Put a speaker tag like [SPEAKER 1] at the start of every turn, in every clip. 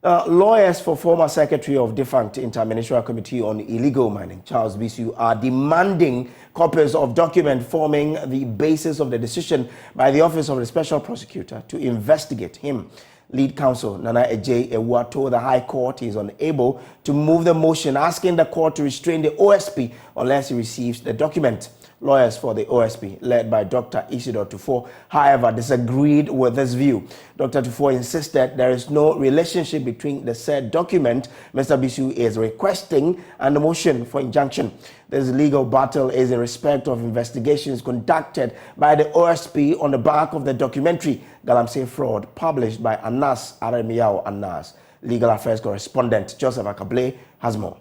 [SPEAKER 1] Lawyers for former Secretary of Defunct Interministerial Committee on Illegal Mining, Charles Bissue, are demanding copies of documents forming the basis of the decision by the Office of the Special Prosecutor to investigate him. Lead counsel Nana Ejay Ewa told the High Court he is unable to move the motion, asking the court to restrain the OSP unless he receives the document. Lawyers for the OSP, led by Dr. Isidore Tufo, however, disagreed with this view. Dr. Tufo insisted there is no relationship between the said document Mr. Bissue is requesting and the motion for injunction. This legal battle is in respect of investigations conducted by the OSP on the back of the documentary Galamsey Fraud, published by Anas Aremiao Anas. Legal Affairs correspondent Joseph Akable has more.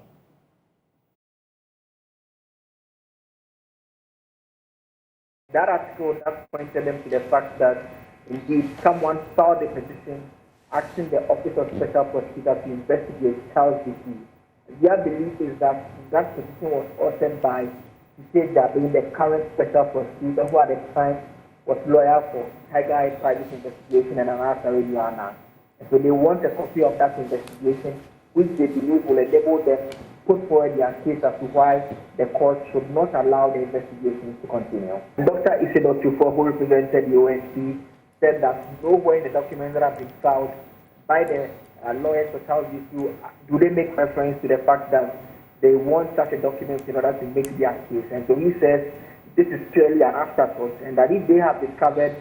[SPEAKER 2] That article that pointed them to the fact that indeed someone filed a petition asking the Office of Special Prosecutor to investigate Charles Bissue. Their belief is that that petition was authored by that being the current Special Prosecutor, who at the time was lawyer for Tiger Eye Private Investigation and Anas Aremiao. And so they want a copy of that investigation, which they believe will enable them put forward their case as to why the court should not allow the investigation to continue. Dr. Isidore Tufo, who represented the OSP, said that nowhere in the documents that have been filed by the lawyers for Charles Bissue do they make reference to the fact that they want such a document in order to make their case. And so he says this is purely an afterthought, and that if they have discovered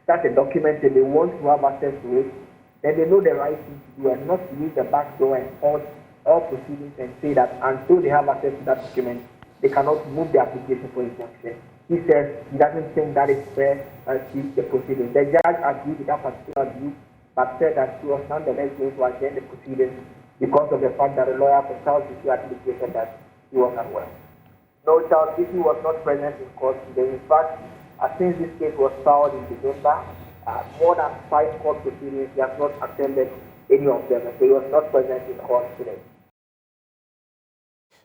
[SPEAKER 2] such a document and they want to have access to it, then they know the right thing to do and not to use the back door and all proceedings and say that until they have access to that document, they cannot move the application for injunction. He says he doesn't think that is fair to the proceedings. The judge agreed with that particular view, but said that he was nonetheless going to attend the proceedings because of the fact that the lawyer for Charles Bissue had indicated that he was unwell. No, Charles Bissue was not present in court today. In fact, since this case was filed in December, more than 5 court proceedings, he has not attended any of them, so he was not present in court today.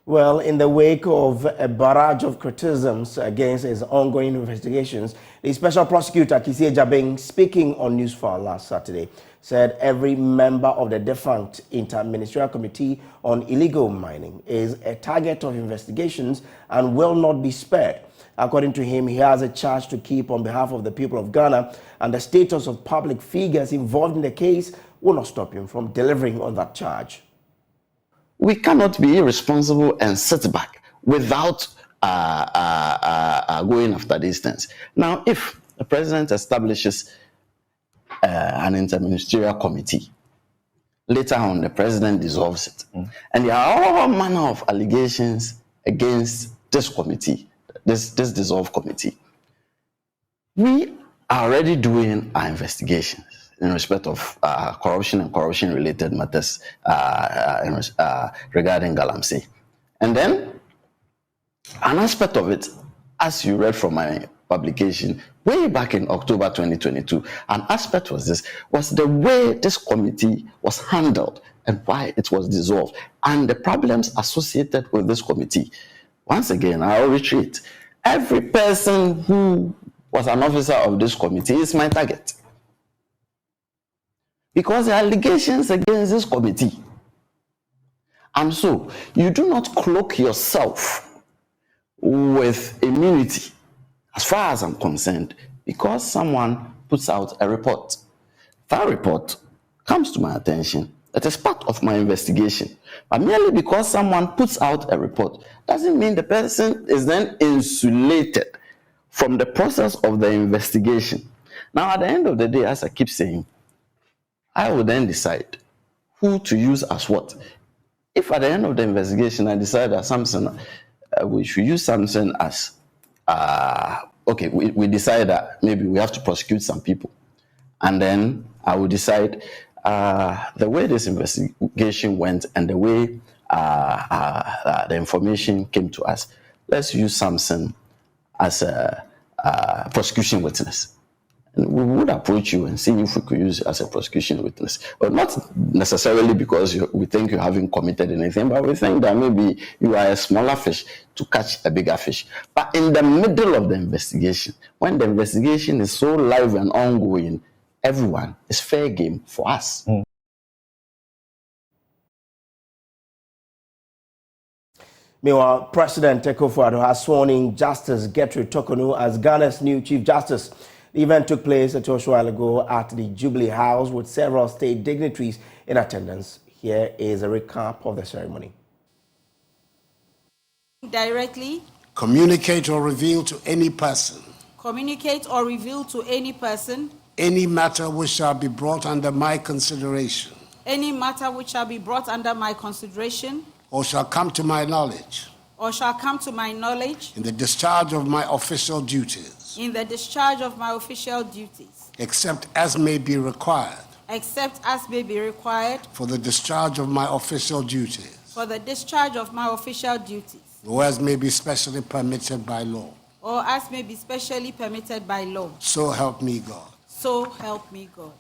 [SPEAKER 1] Well, in the wake of a barrage of criticisms against his ongoing investigations, the Special Prosecutor, Kisie Jabeng, speaking on News 4 last Saturday, said every member of the defunct Interministerial Committee on Illegal Mining is a target of investigations and will not be spared. According to him, he has a charge to keep on behalf of the people of Ghana, and the status of public figures involved in the case will not stop him from delivering on that charge.
[SPEAKER 3] We cannot be irresponsible and sit back without going after these things. Now, if the president establishes an interministerial committee, later on the president dissolves it, and there are all manner of allegations against this committee, this dissolved committee, we are already doing our investigations in respect of corruption and corruption-related matters regarding Galamsey. And then, an aspect of it, as you read from my publication, way back in October 2022, an aspect was the way this committee was handled and why it was dissolved, and the problems associated with this committee. Once again, I'll reiterate, every person who was an officer of this committee is my target. Because the allegations against this committee. And so, you do not cloak yourself with immunity, as far as I'm concerned, because someone puts out a report. That report comes to my attention. It is part of my investigation. But merely because someone puts out a report doesn't mean the person is then insulated from the process of the investigation. Now, at the end of the day, as I keep saying, I will then decide who to use as what. If at the end of the investigation I decide that Samson, we should use Samson as, we decide that maybe we have to prosecute some people. And then I will decide the way this investigation went and the way the information came to us, let's use Samson as a prosecution witness. And we would approach you and see if we could use it as a prosecution witness. But not necessarily because we think you haven't committed anything, but we think that maybe you are a smaller fish to catch a bigger fish. But in the middle of the investigation, when the investigation is so live and ongoing, everyone is fair game for us.
[SPEAKER 1] Meanwhile, President Akufo-Addo has sworn in Justice Gertrude Tokonu as Ghana's new Chief Justice. The event took place a short while ago at the Jubilee House with several state dignitaries in attendance. Here is a recap of the ceremony.
[SPEAKER 4] Directly.
[SPEAKER 5] Communicate or reveal to any person.
[SPEAKER 4] Communicate or reveal to any person.
[SPEAKER 5] Any matter which shall be brought under my consideration.
[SPEAKER 4] Any matter which shall be brought under my consideration.
[SPEAKER 5] Or shall come to my knowledge.
[SPEAKER 4] Or shall come to my knowledge.
[SPEAKER 5] In the discharge of my official duties.
[SPEAKER 4] In the discharge of my official duties.
[SPEAKER 5] Except as may be required.
[SPEAKER 4] Except as may be required.
[SPEAKER 5] For the discharge of my official duties.
[SPEAKER 4] For the discharge of my official duties.
[SPEAKER 5] Or as may be specially permitted by law.
[SPEAKER 4] Or as may be specially permitted by law.
[SPEAKER 5] So help me God.
[SPEAKER 4] So help me God.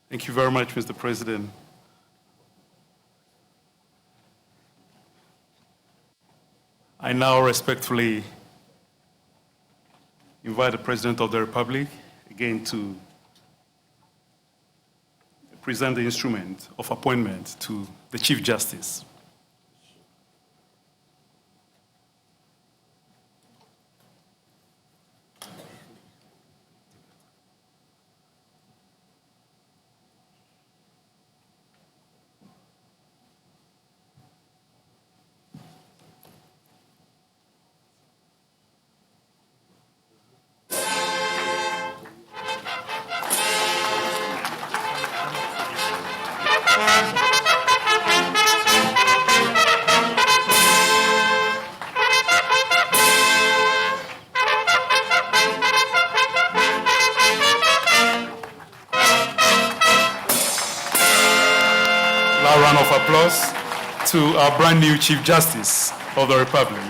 [SPEAKER 6] Thank you very much, Mr. President. I now respectfully invite the President of the Republic again to present the instrument of appointment to the Chief Justice. A round of applause to our brand new Chief Justice of the Republic.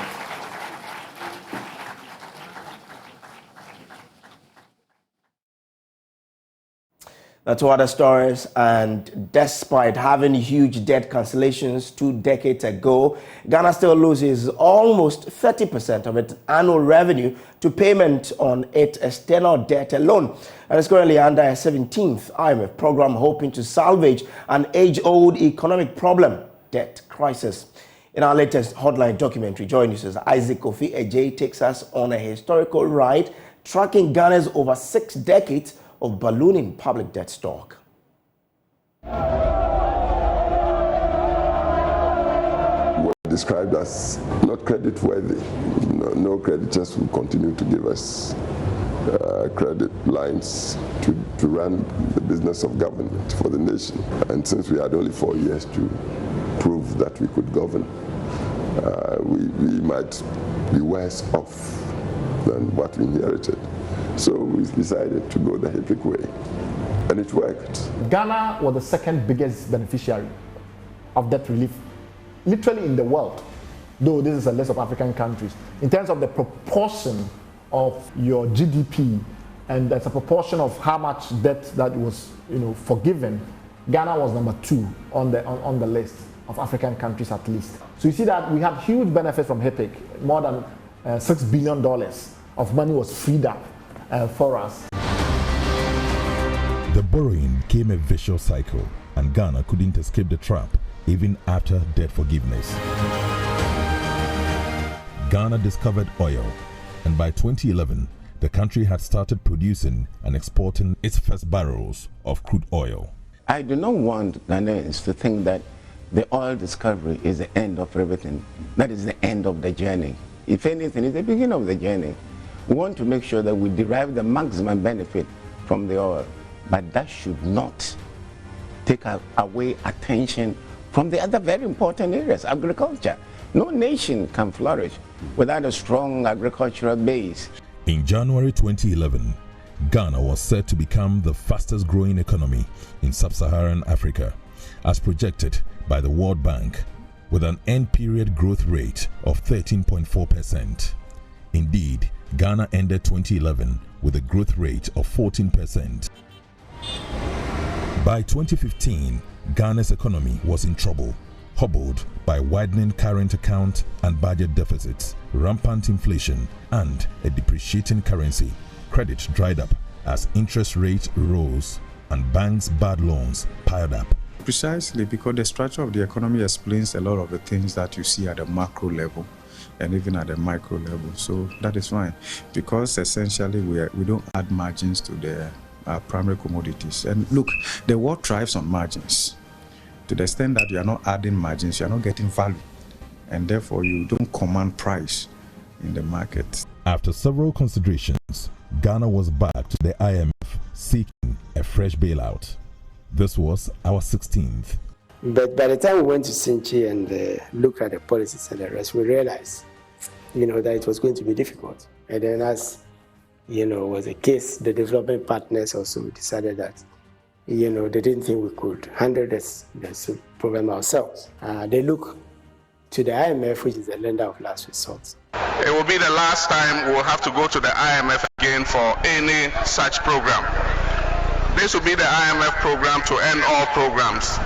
[SPEAKER 1] To other stories, and despite having huge debt cancellations 2 decades ago, Ghana still loses almost 30% of its annual revenue to payment on its external debt alone, and is currently under a 17th IMF program hoping to salvage an age-old economic problem, debt crisis. In our latest Hotline documentary, join us as Isaac Kofi Ejay takes us on a historical ride tracking Ghana's over 6 decades of ballooning public debt stock.
[SPEAKER 7] We're described as not credit-worthy. No creditors will continue to give us credit lines to run the business of government for the nation. And since we had only 4 years to prove that we could govern, we might be worse off than what we inherited. So we decided to go the HIPIC way, and it worked.
[SPEAKER 8] Ghana was the second biggest beneficiary of debt relief, literally in the world, though this is a list of African countries. In terms of the proportion of your GDP, and as a proportion of how much debt that was forgiven, Ghana was number 2 on the list of African countries at least. So you see that we had huge benefits from HIPIC. More than $6 billion of money was freed up for us.
[SPEAKER 9] The borrowing came a vicious cycle, and Ghana couldn't escape the trap even after debt forgiveness. Ghana discovered oil, and by 2011, the country had started producing and exporting its first barrels of crude oil.
[SPEAKER 10] I do not want Ghanaians to think that the oil discovery is the end of everything. That is the end of the journey. If anything, it's the beginning of the journey. We want to make sure that we derive the maximum benefit from the oil, but that should not take away attention from the other very important areas, agriculture. No nation can flourish without a strong agricultural base.
[SPEAKER 9] In January 2011, Ghana was set to become the fastest growing economy in sub-Saharan Africa, as projected by the World Bank, with an end-period growth rate of 13.4%. Indeed, Ghana ended 2011 with a growth rate of 14%. By 2015, Ghana's economy was in trouble, hobbled by widening current account and budget deficits, rampant inflation, and a depreciating currency. Credit dried up as interest rates rose and banks' bad loans piled up.
[SPEAKER 11] Precisely because the structure of the economy explains a lot of the things that you see at the macro level and even at the micro level. So that is fine, because essentially we don't add margins to the primary commodities. And look, the world thrives on margins. To the extent that you are not adding margins, you are not getting value, and therefore you don't command price in the market.
[SPEAKER 9] After several considerations, Ghana was back to the IMF seeking a fresh bailout. This was our 16th.
[SPEAKER 12] But by the time we went to Sinchi and looked at the policies and the rest, we realized, that it was going to be difficult. And then as, was the case, the development partners also decided that, they didn't think we could handle this problem ourselves. They look to the IMF, which is the lender of last resort.
[SPEAKER 13] It will be the last time we'll have to go to the IMF again for any such program. This will be the IMF program to end all programs.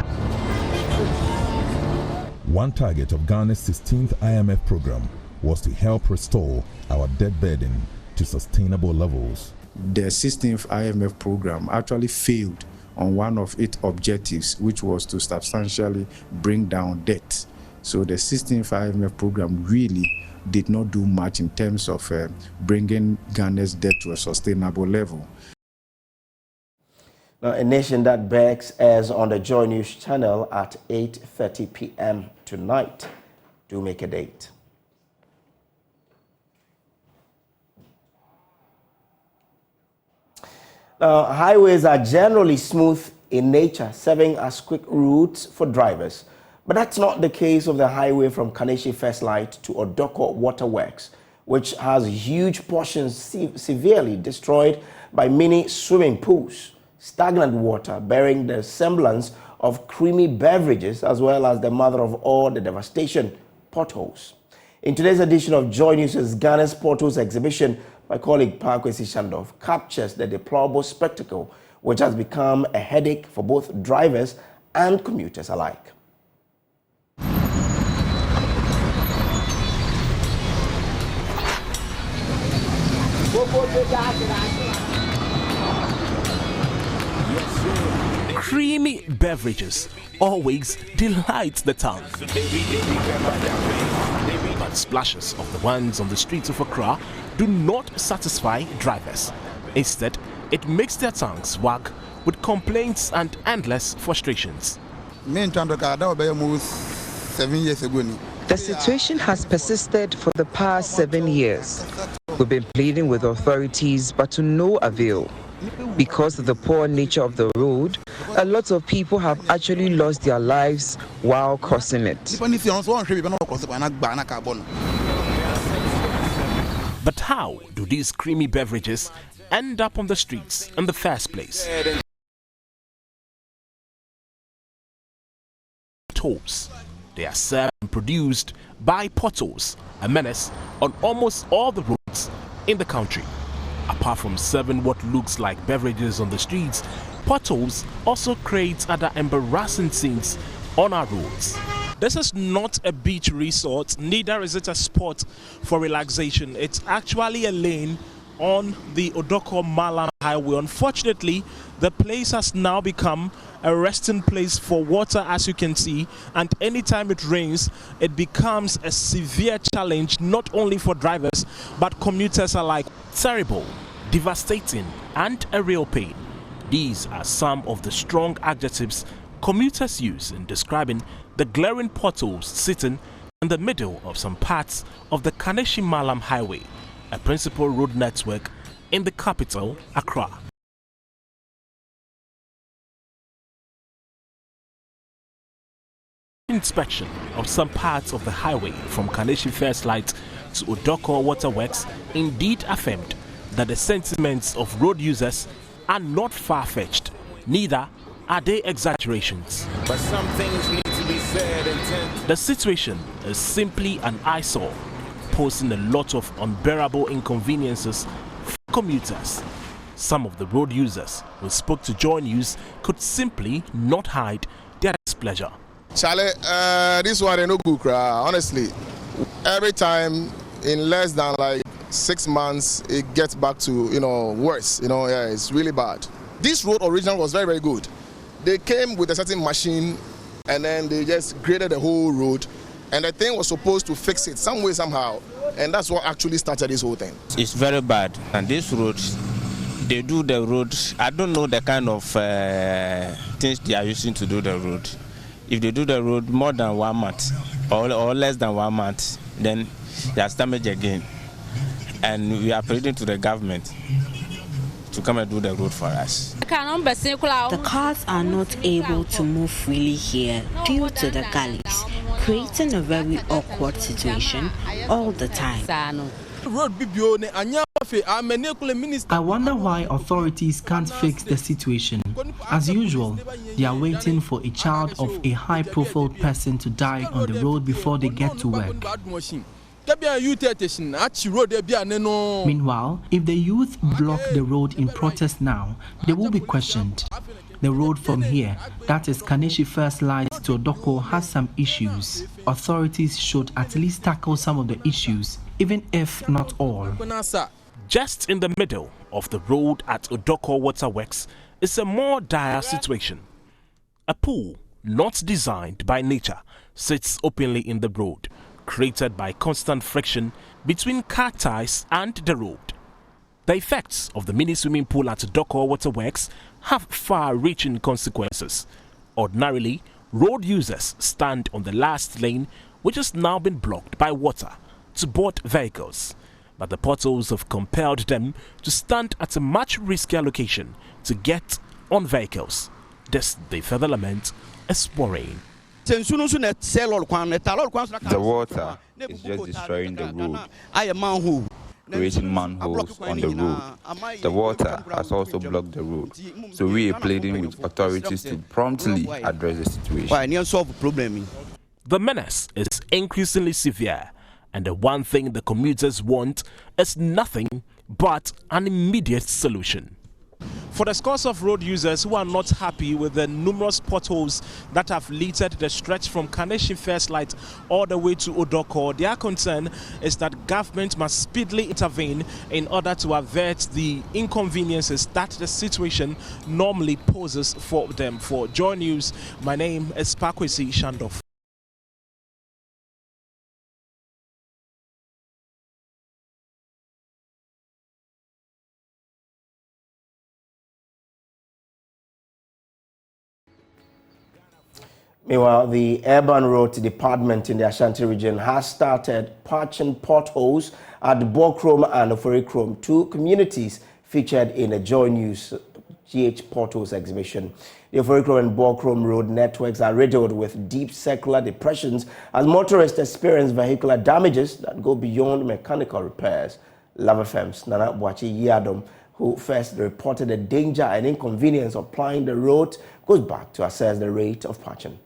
[SPEAKER 9] One target of Ghana's 16th IMF program was to help restore our debt burden to sustainable levels.
[SPEAKER 11] The 16th IMF program actually failed on one of its objectives, which was to substantially bring down debt. So the 16th IMF program really did not do much in terms of bringing Ghana's debt to a sustainable level.
[SPEAKER 1] Now, A Nation That Begs airs on the Joy News channel at 8:30 p.m. tonight. Do make a date. Now, highways are generally smooth in nature, serving as quick routes for drivers. But that's not the case of the highway from Kaneshie First Light to Odoko Waterworks, which has huge portions severely destroyed by mini swimming pools, stagnant water bearing the semblance of creamy beverages, as well as the mother of all the devastation, potholes. In today's edition of Joy News' Ghana's Potholes exhibition, my colleague Parkwesi Shandov captures the deplorable spectacle, which has become a headache for both drivers and commuters alike.
[SPEAKER 14] Creamy beverages always delight the tongue. But splashes of the ones on the streets of Accra do not satisfy drivers. Instead, it makes their tongues wag with complaints and endless frustrations.
[SPEAKER 15] The situation has persisted for the past 7 years. We've been pleading with authorities, but to no avail. Because of the poor nature of the road, a lot of people have actually lost their lives while crossing it.
[SPEAKER 14] But how do these creamy beverages end up on the streets in the first place? Potholes. They are served and produced by potholes, a menace on almost all the roads in the country. Apart from serving what looks like beverages on the streets, potholes also create other embarrassing scenes on our roads. This is not a beach resort, neither is it a spot for relaxation. It's actually a lane on the Odoko Malam Highway. Unfortunately, the place has now become a resting place for water, as you can see, and anytime it rains, it becomes a severe challenge not only for drivers but commuters alike. Terrible, devastating, and a real pain. These are some of the strong adjectives commuters use in describing the glaring potholes sitting in the middle of some parts of the Kaneshie Malam Highway, a principal road network in the capital, Accra. Inspection of some parts of the highway from Kaneshie First Light to Odoko Waterworks indeed affirmed that the sentiments of road users are not far-fetched, neither are they exaggerations.
[SPEAKER 16] But some things need to be said and
[SPEAKER 14] The situation is simply an eyesore, posing a lot of unbearable inconveniences for commuters. Some of the road users who spoke to Joy News could simply not hide their displeasure.
[SPEAKER 17] Charlie, this one ain't no good, honestly. Every time in less than like 6 months, it gets back to, worse. Yeah, it's really bad. This road originally was very, very good. They came with a certain machine and then they just graded the whole road. And the thing was supposed to fix it some way, somehow. And that's what actually started this whole thing.
[SPEAKER 18] It's very bad. And this road, they do the road. I don't know the kind of things they are using to do the road. If they do the road more than 1 month or less than 1 month, then there's damage again. And we are pleading to the government to come and do the road for us.
[SPEAKER 19] The cars are not able to move freely here due to the gullies, creating a very awkward situation all the time.
[SPEAKER 20] I wonder why authorities can't fix the situation. As usual, they are waiting for a child of a high-profile person to die on the road before they get to work. Meanwhile, if the youth block the road in protest now, they will be questioned. The road from here, that is Kaneshi First Light to Odoko, has some issues. Authorities should at least tackle some of the issues, even if not all.
[SPEAKER 14] Just in the middle of the road at Odoko Waterworks is a more dire situation. A pool not designed by nature sits openly in the road, created by constant friction between car tires and the road. The effects of the mini swimming pool at Odoko Waterworks have far-reaching consequences. Ordinarily, road users stand on the last lane, which has now been blocked by water, to board vehicles. But the potholes have compelled them to stand at a much riskier location to get on vehicles. This, they further lament, is worrying.
[SPEAKER 21] The water is just destroying the road, creating manholes on the road. The water has also blocked the road, so we are pleading with authorities to promptly address the situation.
[SPEAKER 14] The menace is increasingly severe, and the one thing the commuters want is nothing but an immediate solution. For the scores of road users who are not happy with the numerous potholes that have littered the stretch from Kaneshi First Light all the way to Odoko, their concern is that government must speedily intervene in order to avert the inconveniences that the situation normally poses for them. For Joy News, my name is Pakwesi Shandoff.
[SPEAKER 1] Meanwhile, the Urban Road Department in the Ashanti region has started patching potholes at Bokrom and Oforikrom, two communities featured in the Joy News GH Potholes exhibition. The Oforikrom and Bokrom road networks are riddled with deep circular depressions as motorists experience vehicular damages that go beyond mechanical repairs. Lava FM's Nana Boachi Yadom, who first reported the danger and inconvenience of plying the road, goes back to assess the rate of patching.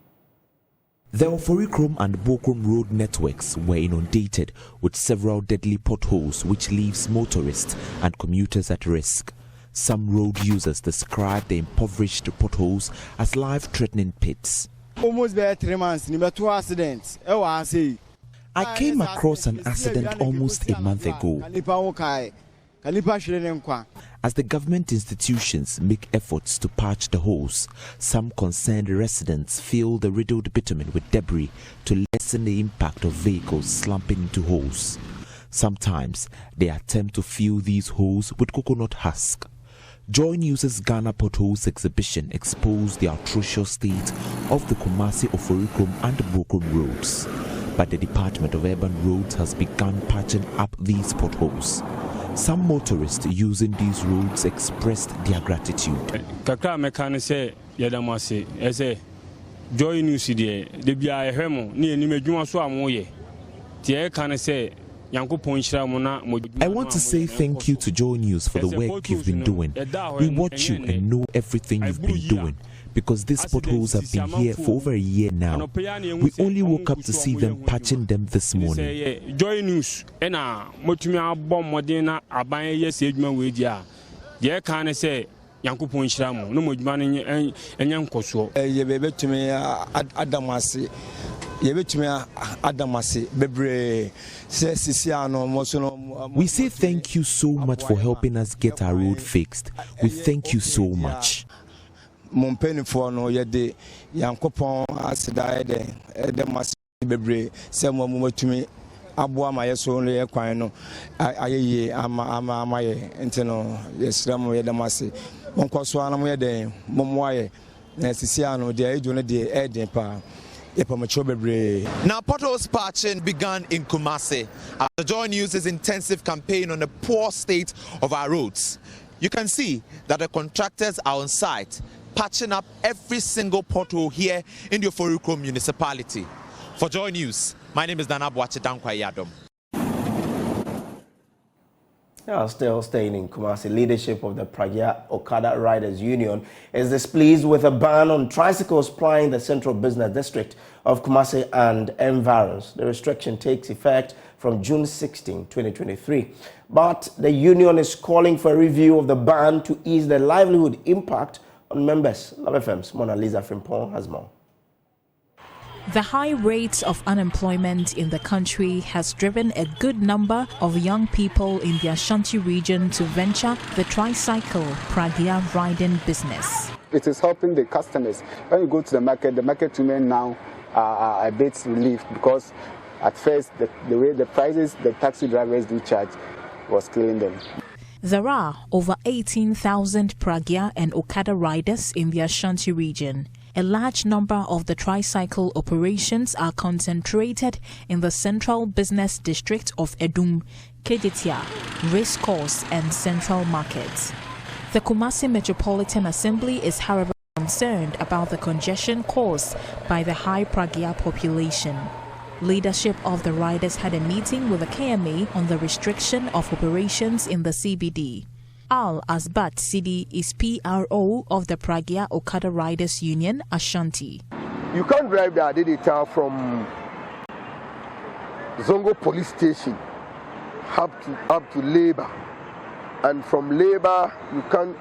[SPEAKER 22] The Oforikrom and Bokrom road networks were inundated with several deadly potholes which leaves motorists and commuters at risk. Some road users describe the impoverished potholes as life-threatening pits.
[SPEAKER 23] Almost 3 months, 2 accidents.
[SPEAKER 22] I came across an accident almost a month ago. As the government institutions make efforts to patch the holes, some concerned residents fill the riddled bitumen with debris to lessen the impact of vehicles slumping into holes. Sometimes they attempt to fill these holes with coconut husk. Joy News' Ghana Potholes exhibition exposed the atrocious state of the Kumasi, Oforikrom and Bokrom roads. But the Department of Urban Roads has begun patching up these potholes. Some motorists using these roads expressed their gratitude.
[SPEAKER 23] Kakra mekane say yadamase ese Joy News de bia ehwemo ne enim adwuma so amoye tie kan say
[SPEAKER 22] I want to say thank you to Joy News for the work you've been doing. We watch you and know everything you've been doing because these potholes have been here for over a year now. We only woke up to see them patching them this morning.
[SPEAKER 23] Joy News ena motumi abom modena aban yes edwuma we dia de kan say Yankopon hyira mo no mo adwuma no enya nkoso
[SPEAKER 2] ye bebetumi adamase bebre sisiano moso.
[SPEAKER 22] We say thank you so much for helping us get our road fixed. We thank you so much.
[SPEAKER 2] Mompenifo no yede Yankopon asida ede mase bebre se mo matumi aboa ma yeso no ye kwan no ayeye ama ye ntino yesra mo yede mase monkoso ana mo yede momoaye na sisiano de edu no de eden pa.
[SPEAKER 3] Now, potholes patching began in Kumasi as the Joy News' intensive campaign on the poor state of our roads. You can see that the contractors are on site, patching up every single pothole here in the Oforiko municipality. For Joy News, my name is Dana Boache Dankwayadom.
[SPEAKER 1] Still staying in Kumasi, leadership of the Pragya Okada Riders Union is displeased with a ban on tricycles plying the central business district of Kumasi and environs. The restriction takes effect from June 16, 2023. But the union is calling for a review of the ban to ease the livelihood impact on members. Love FM's Mona Lisa Frimpong has more.
[SPEAKER 5] The high rates of unemployment in the country has driven a good number of young people in the Ashanti region to venture the tricycle Pragya riding business.
[SPEAKER 24] It is helping the customers. When you go to the market women now are a bit relieved because at first the way the prices the taxi drivers do charge was killing them.
[SPEAKER 5] There are over 18,000 Pragya and Okada riders in the Ashanti region. A large number of the tricycle operations are concentrated in the central business district of Edum, Kejetia, Racecourse and Central Market. The Kumasi Metropolitan Assembly is, however, concerned about the congestion caused by the high Pragya population. Leadership of the riders had a meeting with the KMA on the restriction of operations in the CBD. Al Asbat Sidi is PRO of the Pragya Okada Riders Union, Ashanti.
[SPEAKER 25] You can't drive the Adedita from Zongo police station up to Labour, and from Labour you can't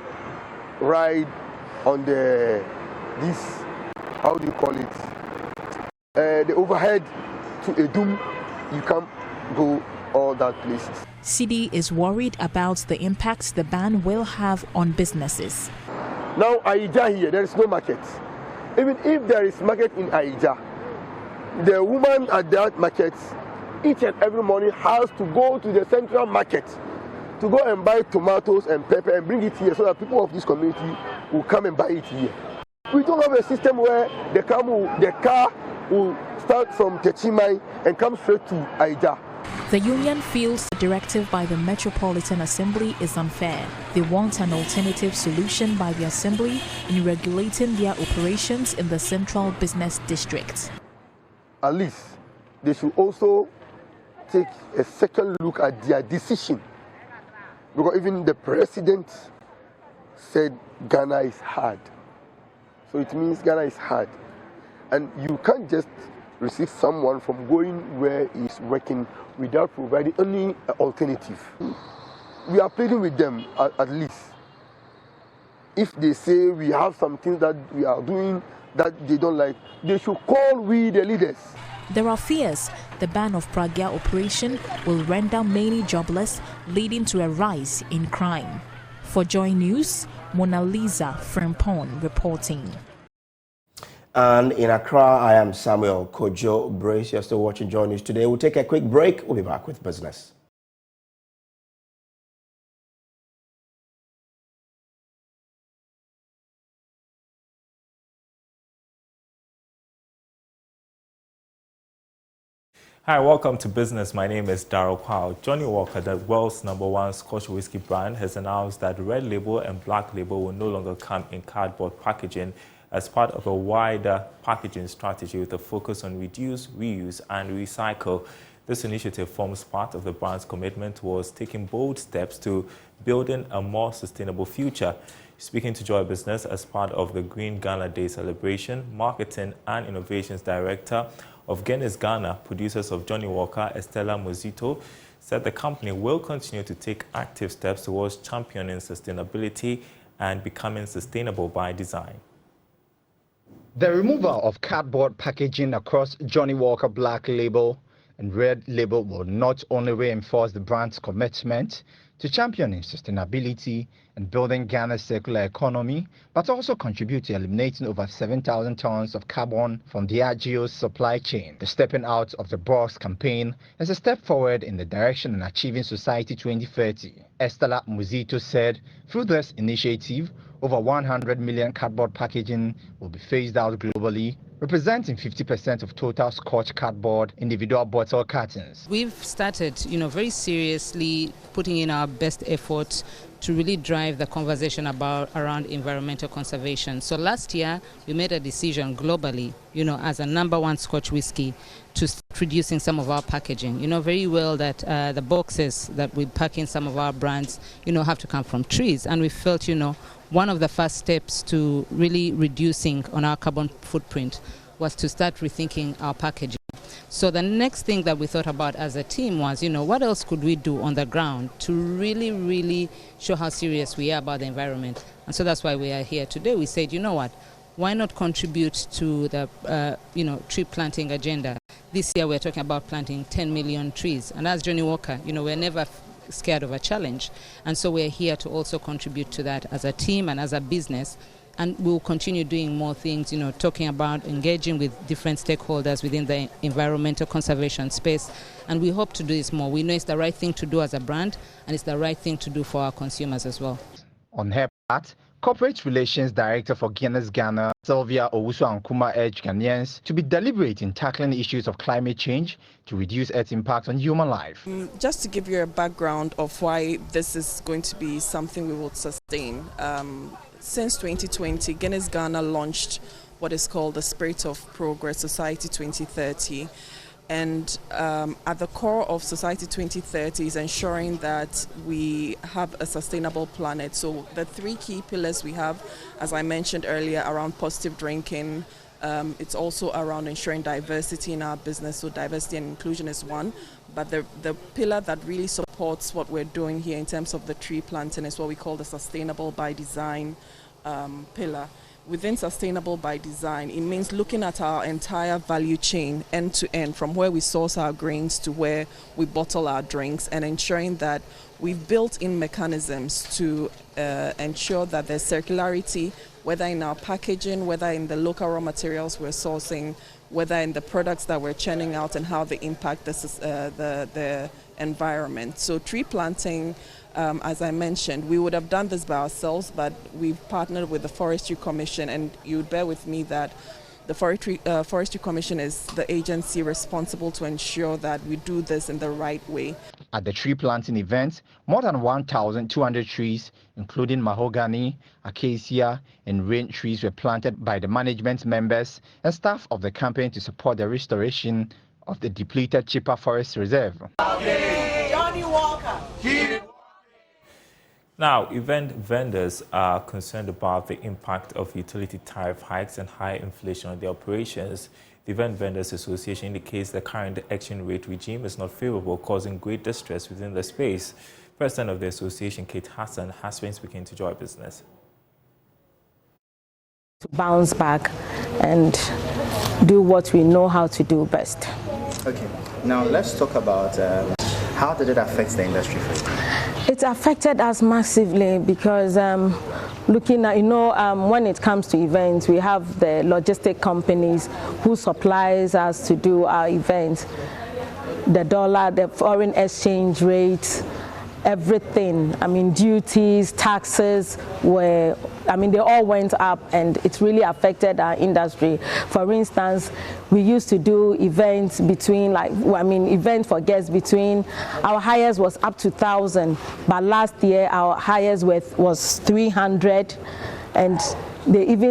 [SPEAKER 25] ride on this, how do you call it, the overhead to Edum. You can't go all that places.
[SPEAKER 5] Sidi is worried about the impacts the ban will have on businesses.
[SPEAKER 25] Now Aija here, there is no market. Even if there is market in Aija, the woman at that market each and every morning has to go to the central market to go and buy tomatoes and pepper and bring it here so that people of this community will come and buy it here. We don't have a system where the car will start from Techimai and come straight to Aija.
[SPEAKER 5] The union feels the directive by the Metropolitan Assembly is unfair. They want an alternative solution by the Assembly in regulating their operations in the Central Business District.
[SPEAKER 25] At least they should also take a second look at their decision. Because even the president said Ghana is hard. So it means Ghana is hard. And you can't just receive someone from going where he's working without providing any alternative. We are pleading with them at least. If they say we have some things that we are doing that they don't like, they should call we the leaders.
[SPEAKER 5] There are fears the ban of Pragya operation will render many jobless, leading to a rise in crime. For Joy News, Mona Lisa Frimpong reporting.
[SPEAKER 1] And in Accra, I am Samuel Kojo Brace. You're still watching Joy News today. We'll take a quick break. We'll be back with business.
[SPEAKER 26] Hi, welcome to Business. My name is Darryl Kwao. Johnny Walker, the world's #1 Scotch whiskey brand, has announced that red label and black label will no longer come in cardboard packaging as part of a wider packaging strategy with a focus on reduce, reuse, and recycle. This initiative forms part of the brand's commitment towards taking bold steps to building a more sustainable future. Speaking to Joy Business as part of the Green Ghana Day celebration, Marketing and Innovations Director of Guinness Ghana, producers of Johnny Walker, Estella Mozito, said the company will continue to take active steps towards championing sustainability and becoming sustainable by design.
[SPEAKER 4] The removal of cardboard packaging across Johnny Walker Black Label and Red Label will not only reinforce the brand's commitment to championing sustainability and building Ghana's circular economy, but also contribute to eliminating over 7,000 tons of carbon from Diageo's supply chain. The Stepping Out of the Box campaign is a step forward in the direction in achieving Society 2030. Estela Muzito said through this initiative, over 100 million cardboard packaging will be phased out globally, representing 50% of total Scotch cardboard individual bottle cartons.
[SPEAKER 6] We've started, very seriously putting in our best effort to really drive the conversation around environmental conservation. So last year, we made a decision globally, as a #1 Scotch whiskey, to start reducing some of our packaging. You know very well that the boxes that we pack in some of our brands, have to come from trees. And we felt, one of the first steps to really reducing on our carbon footprint was to start rethinking our packaging. So the next thing that we thought about as a team was, what else could we do on the ground to really, really show how serious we are about the environment? And so that's why we are here today. We said, why not contribute to the, tree planting agenda? This year we're talking about planting 10 million trees. And as Johnny Walker, we're never scared of a challenge. And so we're here to also contribute to that as a team and as a business. And we'll continue doing more things, talking about engaging with different stakeholders within the environmental conservation space. And we hope to do this more. We know it's the right thing to do as a brand, and it's the right thing to do for our consumers as well.
[SPEAKER 4] On her part, Corporate Relations Director for Guinness Ghana, Sylvia Owusu-Ankuma, urged Ghanaians to be deliberate in tackling issues of climate change to reduce its impact on human life.
[SPEAKER 7] Just to give you a background of why this is going to be something we will sustain. Since 2020, Guinness Ghana launched what is called the Spirit of Progress Society 2030. And at the core of Society 2030 is ensuring that we have a sustainable planet. So the 3 key pillars we have, as I mentioned earlier, around positive drinking, it's also around ensuring diversity in our business. So diversity and inclusion is one. But the pillar that really supports what we're doing here in terms of the tree planting is what we call the Sustainable by Design pillar. Within Sustainable by Design, it means looking at our entire value chain end to end, from where we source our grains to where we bottle our drinks, and ensuring that we've built in mechanisms to ensure that there's circularity, whether in our packaging, whether in the local raw materials we're sourcing, whether in the products that we're churning out, and how they impact the environment. So tree planting, as I mentioned, we would have done this by ourselves, but we've partnered with the Forestry Commission, and you would bear with me that the Forestry Commission is the agency responsible to ensure that we do this in the right way.
[SPEAKER 4] At the tree planting event, more than 1,200 trees, including mahogany, acacia, and rain trees, were planted by the management members and staff of the campaign to support the restoration of the depleted Chippa Forest Reserve.
[SPEAKER 8] Johnny Walker.
[SPEAKER 26] Now, event vendors are concerned about the impact of utility tariff hikes and high inflation on their operations. The Event Vendors Association indicates the current exchange rate regime is not favorable, causing great distress within the space. President of the association, Kate Hassan, has been speaking to Joy Business.
[SPEAKER 10] To bounce back and do what we know how to do best.
[SPEAKER 12] Okay, now let's talk about how did it affect the industry for you?
[SPEAKER 10] It affected us massively because looking at, when it comes to events, we have the logistic companies who supplies us to do our events. The dollar, the foreign exchange rates, everything. Duties, taxes they all went up, and it really affected our industry. For instance, we used to do events between, events for guests between, our highest was up to 1,000, but last year our highest was 300, and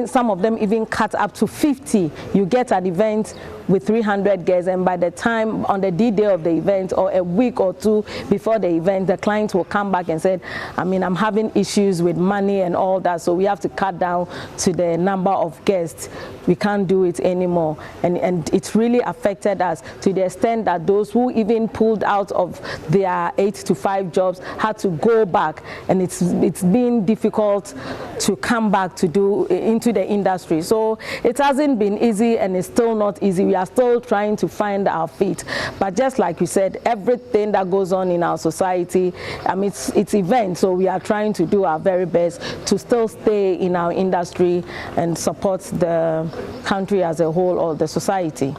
[SPEAKER 10] some of them even cut up to 50. You get an event with 300 guests, and by the time on the D-day of the event or a week or two before the event, the client will come back and say, I'm having issues with money and all that, so we have to cut down to the number of guests. We can't do it anymore, and it's really affected us to the extent that those who even pulled out of their 8-to-5 jobs had to go back, and it's been difficult to come back to do into the industry. So it hasn't been easy, and it's still not easy. We are still trying to find our feet. But just like you said, everything that goes on in our society, it's events, so we are trying to do our very best to still stay in our industry and support the country as a whole or the society.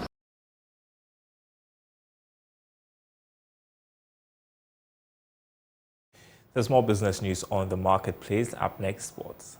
[SPEAKER 26] There's more business news on the marketplace. Up next, sports.